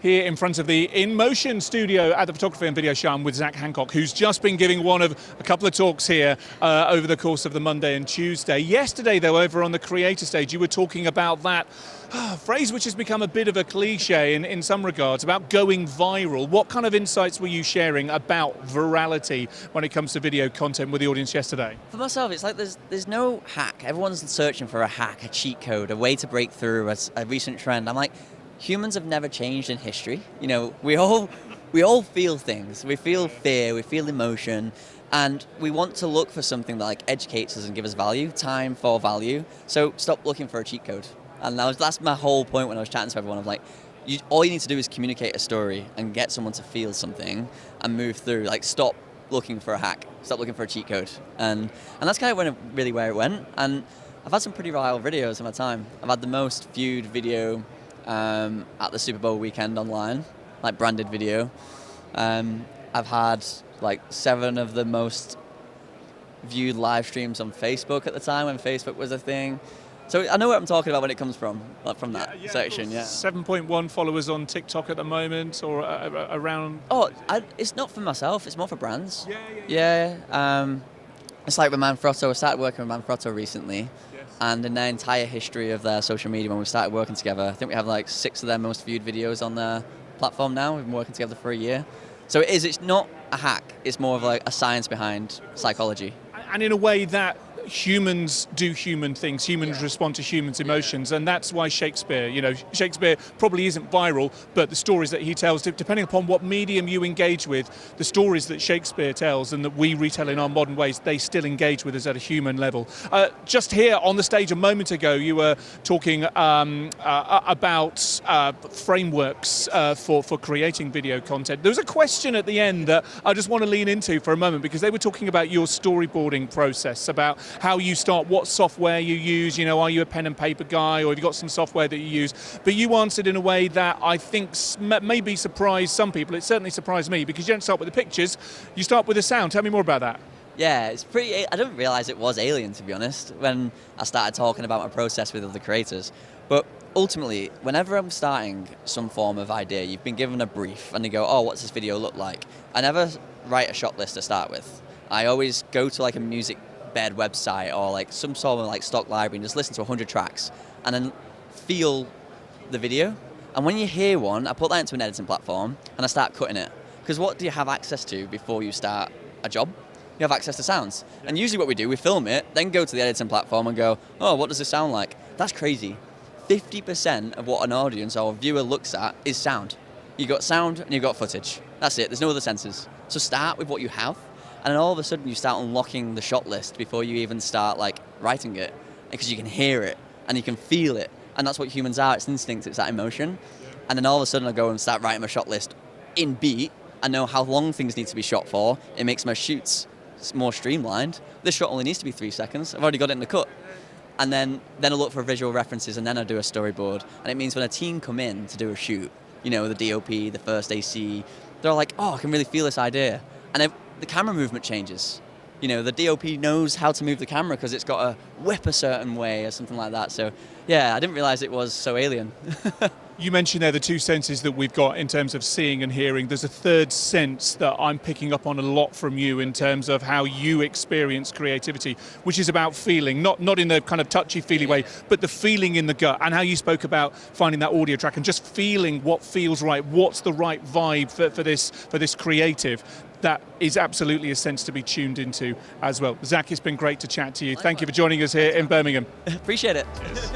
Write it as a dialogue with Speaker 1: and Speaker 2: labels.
Speaker 1: here in front of the In Motion studio at the Photography and Video Show. I'm with Zac Hancock, who's just been giving one of a couple of talks here over the course of the Monday and Tuesday. Yesterday, though, over on the creator stage, you were talking about that phrase which has become a bit of a cliche in some regards, about going viral. What kind of insights were you sharing about virality when it comes to video content with the audience yesterday?
Speaker 2: For myself, it's like there's no hack. Everyone's searching for a hack, a cheat code, a way to break through a recent trend. I'm like, humans have never changed in history. You know, we all feel things. We feel fear, we feel emotion, and we want to look for something that like educates us and gives us value, time for value. So stop looking for a cheat code. And that's my whole point when I was chatting to everyone. I'm like, all you need to do is communicate a story and get someone to feel something and move through. Like, stop looking for a hack, stop looking for a cheat code. And that's kind of really where it went. And I've had some pretty viral videos in my time. I've had the most viewed video at the Super Bowl weekend online, like branded video. I've had like 7 of the most viewed live streams on Facebook at the time when Facebook was a thing. So I know what I'm talking about when it comes from, like from that section, yeah.
Speaker 1: 7.1 followers on TikTok at the moment, or around?
Speaker 2: Oh, it's not for myself, it's more for brands. Yeah. It's like with Manfrotto. I started working with Manfrotto recently. And in their entire history of their social media, when we started working together, I think we have like 6 of their most viewed videos on their platform now. We've been working together for a year. So it's not a hack, it's more of like a science behind psychology.
Speaker 1: And in a way that humans do human things, humans respond to humans' emotions, and that's why Shakespeare probably isn't viral, but the stories that he tells, depending upon what medium you engage with, the stories that Shakespeare tells and that we retell in our modern ways, they still engage with us at a human level. Just here on the stage a moment ago, you were talking about frameworks for creating video content. There was a question at the end that I just want to lean into for a moment, because they were talking about your storyboarding process, about how you start, what software you use, are you a pen and paper guy, or have you got some software that you use? But you answered in a way that I think maybe surprised some people. It certainly surprised me, because you don't start with the pictures, you start with the sound. Tell me more about that.
Speaker 2: Yeah, it's pretty, I didn't realize it was alien, to be honest, when I started talking about my process with other creators. But ultimately, whenever I'm starting some form of idea, you've been given a brief and you go, oh, what's this video look like? I never write a shot list to start with. I always go to like a music bed website or like some sort of like stock library and just listen to 100 tracks and then feel the video. And when you hear one, I put that into an editing platform and I start cutting it. Because what do you have access to before you start a job? You have access to sounds. And usually what we do, we film it, then go to the editing platform and go, oh, what does this sound like? That's crazy. 50% of what an audience or a viewer looks at is sound. You've got sound and you've got footage. That's it, there's no other senses. So start with what you have. And then all of a sudden you start unlocking the shot list before you even start like writing it, because you can hear it and you can feel it. And that's what humans are, it's instinct, it's that emotion. And then all of a sudden I go and start writing my shot list in beat. I know how long things need to be shot for. It makes my shoots more streamlined. This shot only needs to be 3 seconds. I've already got it in the cut. And then I look for visual references, and then I do a storyboard. And it means when a team come in to do a shoot, the DOP, the first AC, they're like, oh, I can really feel this idea. And the camera movement changes. The DOP knows how to move the camera because it's got to whip a certain way or something like that. So yeah, I didn't realize it was so alien.
Speaker 1: You mentioned there the 2 senses that we've got in terms of seeing and hearing. There's a third sense that I'm picking up on a lot from you in terms of how you experience creativity, which is about feeling, not in the kind of touchy-feely way, but the feeling in the gut, and how you spoke about finding that audio track and just feeling what feels right, what's the right vibe for this creative. That is absolutely a sense to be tuned into as well. Zac, it's been great to chat to you. Thank you for joining us here in Birmingham.
Speaker 2: Appreciate it.
Speaker 1: Cheers.